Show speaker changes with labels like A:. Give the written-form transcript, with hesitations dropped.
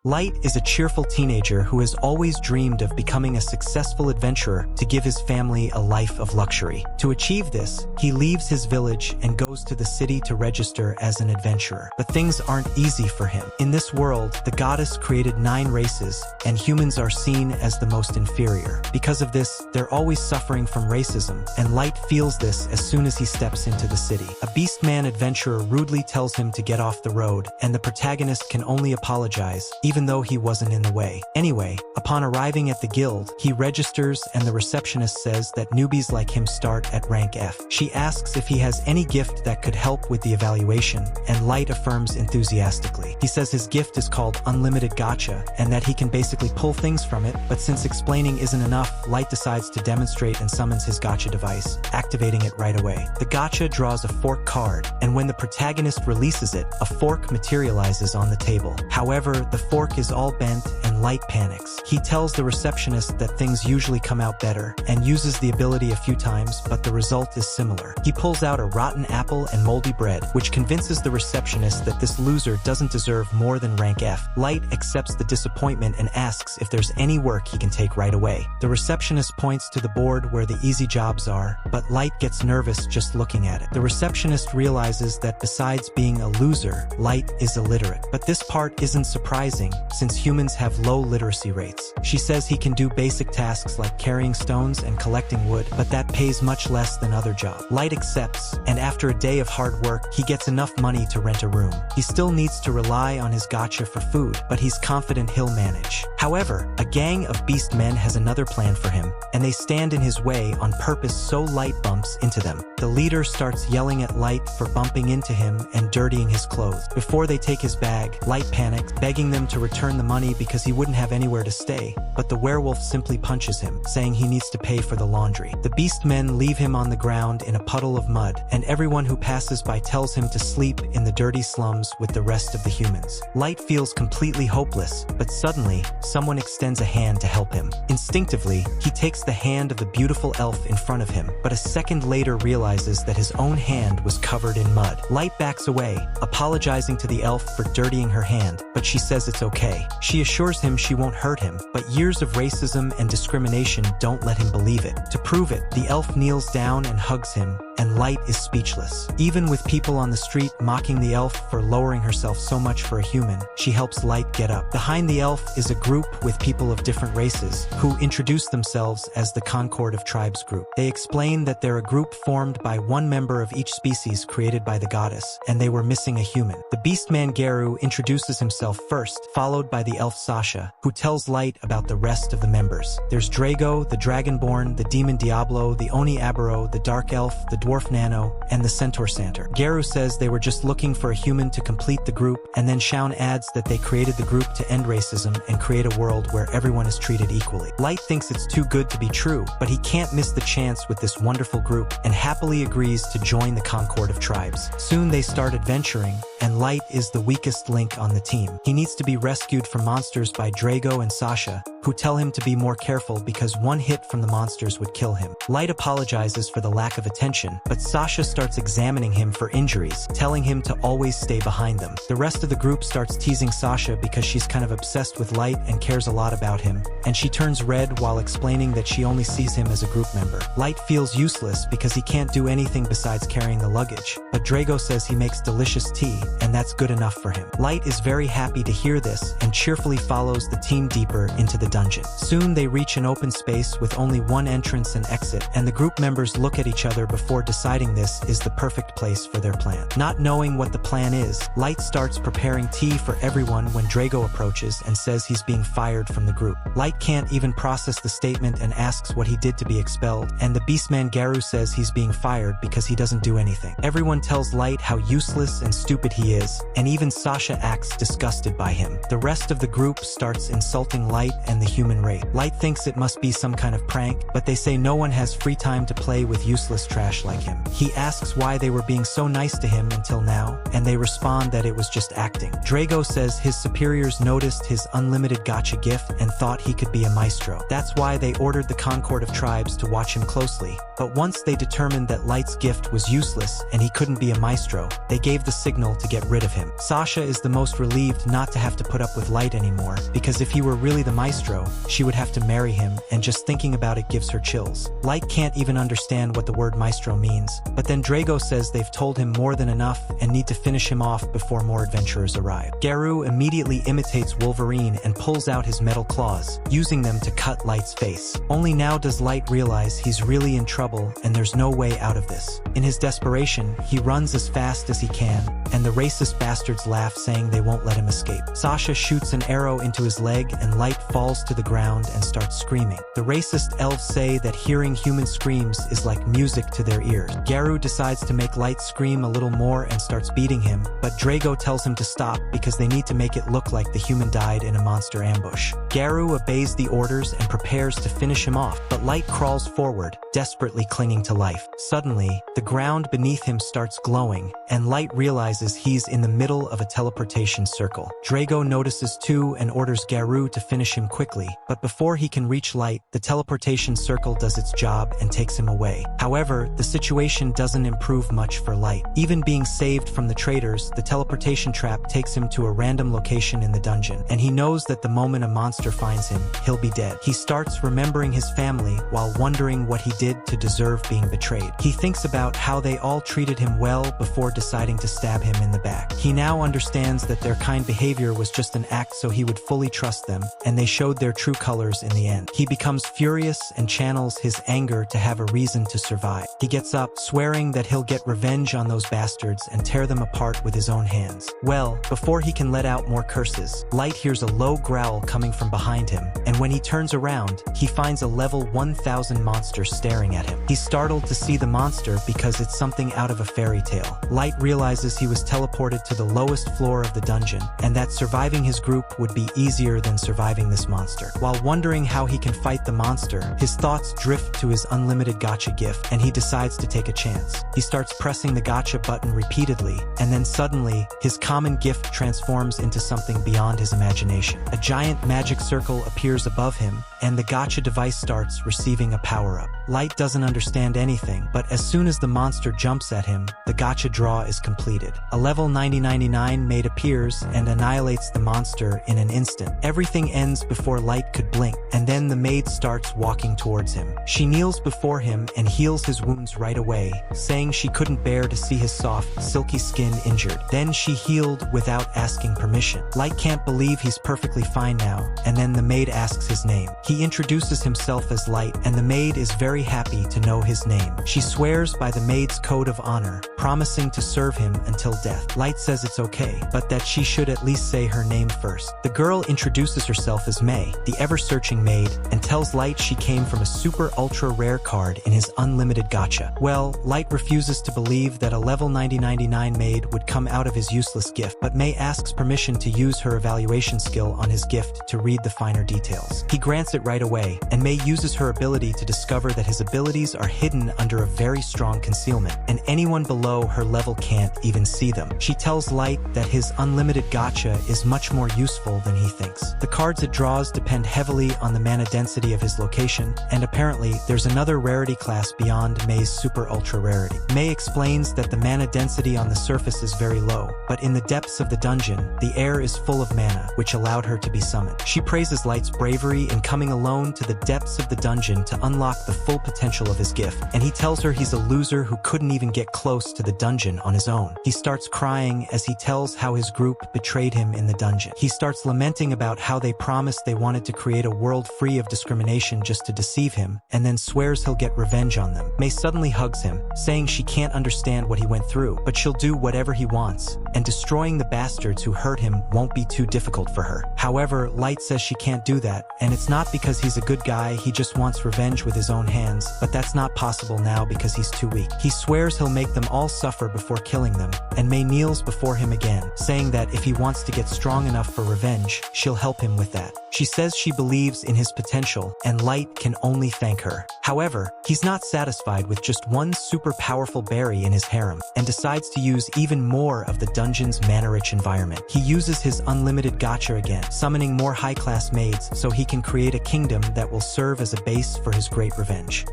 A: Light is a cheerful teenager who has always dreamed of becoming a successful adventurer to give his family a life of luxury. To achieve this, he leaves his village and goes to the city to register as an adventurer. But things aren't easy for him. In this world, the goddess created 9 races, and humans are seen as the most inferior. Because of this, they're always suffering from racism, and Light feels this as soon as he steps into the city. A beastman adventurer rudely tells him to get off the road, and the protagonist can only apologize, even though he wasn't in the way. Anyway, upon arriving at the guild, he registers and the receptionist says that newbies like him start at rank F. She asks if he has any gift that could help with the evaluation, and Light affirms enthusiastically. He says his gift is called Unlimited Gacha, and that he can basically pull things from it, but since explaining isn't enough, Light decides to demonstrate and summons his gacha device, activating it right away. The gacha draws a fork card, and when the protagonist releases it, a fork materializes on the table. However, the fork is all bent and Light panics. He tells the receptionist that things usually come out better and uses the ability a few times, but the result is similar. He pulls out a rotten apple and moldy bread, which convinces the receptionist that this loser doesn't deserve more than rank F. Light accepts the disappointment and asks if there's any work he can take right away. The receptionist points to the board where the easy jobs are, but Light gets nervous just looking at it. The receptionist realizes that besides being a loser, Light is illiterate. But this part isn't surprising, since humans have low literacy rates. She says he can do basic tasks like carrying stones and collecting wood, but that pays much less than other jobs. Light accepts, and after a day of hard work, he gets enough money to rent a room. He still needs to rely on his gacha for food, but he's confident he'll manage. However, a gang of beast men has another plan for him, and they stand in his way on purpose so Light bumps into them. The leader starts yelling at Light for bumping into him and dirtying his clothes. Before they take his bag, Light panics, begging them to return the money because he wouldn't have anywhere to stay, but the werewolf simply punches him, saying he needs to pay for the laundry. The beast men leave him on the ground in a puddle of mud, and everyone who passes by tells him to sleep in the dirty slums with the rest of the humans. Light feels completely hopeless, but suddenly, someone extends a hand to help him. Instinctively, he takes the hand of the beautiful elf in front of him, but a second later realizes that his own hand was covered in mud. Light backs away, apologizing to the elf for dirtying her hand, but she says it's okay. She assures him she won't hurt him, but years of racism and discrimination don't let him believe it. To prove it, the elf kneels down and hugs him, and Light is speechless. Even with people on the street mocking the elf for lowering herself so much for a human, she helps Light get up. Behind the elf is a group with people of different races, who introduce themselves as the Concord of Tribes group. They explain that they're a group formed by one member of each species created by the goddess, and they were missing a human. The beastman Garu introduces himself first, followed by the elf Sasha, who tells Light about the rest of the members. There's Drago, the Dragonborn, the Demon Diablo, the Oni Abaro, the Dark Elf, the Dwarf Nano, and the Centaur Santer. Garu says they were just looking for a human to complete the group, and then Shaun adds that they created the group to end racism and create a world where everyone is treated equally. Light thinks it's too good to be true, but he can't miss the chance with this wonderful group, and happily agrees to join the Concord of Tribes. Soon they start adventuring, and Light is the weakest link on the team. He needs to be rescued from monsters by Drago and Sasha, who tell him to be more careful because one hit from the monsters would kill him. Light apologizes for the lack of attention, but Sasha starts examining him for injuries, telling him to always stay behind them. The rest of the group starts teasing Sasha because she's kind of obsessed with Light and cares a lot about him, and she turns red while explaining that she only sees him as a group member. Light feels useless because he can't do anything besides carrying the luggage, but Drago says he makes delicious tea, and that's good enough for him. Light is very happy to hear this and cheerfully follows the team deeper into the dungeon. Soon they reach an open space with only one entrance and exit, and the group members look at each other before deciding this is the perfect place for their plan. Not knowing what the plan is, Light starts preparing tea for everyone when Drago approaches and says he's being fired from the group. Light can't even process the statement and asks what he did to be expelled, and the beastman Garu says he's being fired because he doesn't do anything. Everyone tells Light how useless and stupid he is, and even Sasha acts disgusted by him. The rest of the group starts insulting Light, and and the human race. Light thinks it must be some kind of prank, but they say no one has free time to play with useless trash like him. He asks why they were being so nice to him until now, and they respond that it was just acting. Drago says his superiors noticed his unlimited gacha gift and thought he could be a maestro. That's why they ordered the Concord of Tribes to watch him closely. But once they determined that Light's gift was useless and he couldn't be a maestro, they gave the signal to get rid of him. Sasha is the most relieved not to have to put up with Light anymore, because if he were really the maestro, she would have to marry him, and just thinking about it gives her chills. Light can't even understand what the word maestro means, but then Drago says they've told him more than enough and need to finish him off before more adventurers arrive. Garou immediately imitates Wolverine and pulls out his metal claws, using them to cut Light's face. Only now does Light realize he's really in trouble and there's no way out of this. In his desperation, he runs as fast as he can, and the racist bastards laugh, saying they won't let him escape. Sasha shoots an arrow into his leg and Light falls to the ground and starts screaming. The racist elves say that hearing human screams is like music to their ears. Garou decides to make Light scream a little more and starts beating him, but Drago tells him to stop because they need to make it look like the human died in a monster ambush. Garou obeys the orders and prepares to finish him off, but Light crawls forward, desperately clinging to life. Suddenly, the ground beneath him starts glowing, and Light realizes he's in the middle of a teleportation circle. Drago notices too and orders Garou to finish him quickly, but before he can reach Light, the teleportation circle does its job and takes him away. However, the situation doesn't improve much for Light. Even being saved from the traitors, the teleportation trap takes him to a random location in the dungeon, and he knows that the moment a monster finds him, he'll be dead. He starts remembering his family while wondering what he did to deserve being betrayed. He thinks about how they all treated him well before deciding to stab him in the back. He now understands that their kind behavior was just an act so he would fully trust them, and they showed their true colors in the end. He becomes furious and channels his anger to have a reason to survive. He gets up, swearing that he'll get revenge on those bastards and tear them apart with his own hands. Well, before he can let out more curses, Light hears a low growl coming from behind him, and when he turns around, he finds a level 1000 monster staring at him. He's startled to see the monster because it's something out of a fairy tale. Light realizes he was teleported to the lowest floor of the dungeon, and that surviving his group would be easier than surviving this monster. While wondering how he can fight the monster, his thoughts drift to his unlimited gacha gift, and he decides to take a chance. He starts pressing the gacha button repeatedly, and then suddenly, his common gift transforms into something beyond his imagination. A giant magic circle appears above him, and the gacha device starts receiving a power-up. Light doesn't understand anything, but as soon as the monster jumps at him, the gacha draw is completed. A level 9099 maid appears and annihilates the monster in an instant. Everything ends before Light could blink, and then the maid starts walking towards him. She kneels before him and heals his wounds right away, saying she couldn't bear to see his soft, silky skin injured. Then she healed without asking permission. Light can't believe he's perfectly fine now, and then the maid asks his name. He introduces himself as Light, and the maid is very happy to know his name. She swears by the maid's code of honor, promising to serve him until death. Light says it's okay, but that she should at least say her name first. The girl introduces herself as May, the ever-searching maid, and tells Light she came from a super ultra rare card in his unlimited gacha. Well, Light refuses to believe that a level 9099 maid would come out of his useless gift, but May asks permission to use her evaluation skill on his gift to read the finer details. He grants it right away, and May uses her ability to discover that his abilities are hidden under a very strong concealment, and anyone below her level can't even see them. She tells Light that his unlimited gacha is much more useful than he thinks. The cards it draws depend heavily on the mana density of his location, and apparently there's another rarity class beyond May's super ultra rarity. May explains that the mana density on the surface is very low, but in the depths of the dungeon, the air is full of mana, which allowed her to be summoned. She praises Light's bravery in coming alone to the depths of the dungeon to unlock the full potential of his gift, and he tells her he's a loser who couldn't even get close to the dungeon on his own. He starts crying as he tells how his group betrayed him in the dungeon. He starts lamenting about how they promised they wanted to create a world free of discrimination just to deceive him, and then swears he'll get revenge on them. May suddenly hugs him, saying she can't understand what he went through, but she'll do whatever he wants, and destroying the bastards who hurt him won't be too difficult for her. However, Light says she can't do that, and it's not because he's a good guy, he just wants revenge with his own hands, but that's not possible now because he's too weak. He swears he'll make them all suffer before killing them, and May kneels before him again, saying that if he wants to get strong enough for revenge, she'll help him with that. She says she believes in his potential, and Light can only thank her. However, he's not satisfied with just one super powerful berry in his harem, and decides to use even more of the dungeon's mana-rich environment. He uses his unlimited gacha again, summoning more high-class maids so he can create a kingdom that will serve as a base for his great revenge.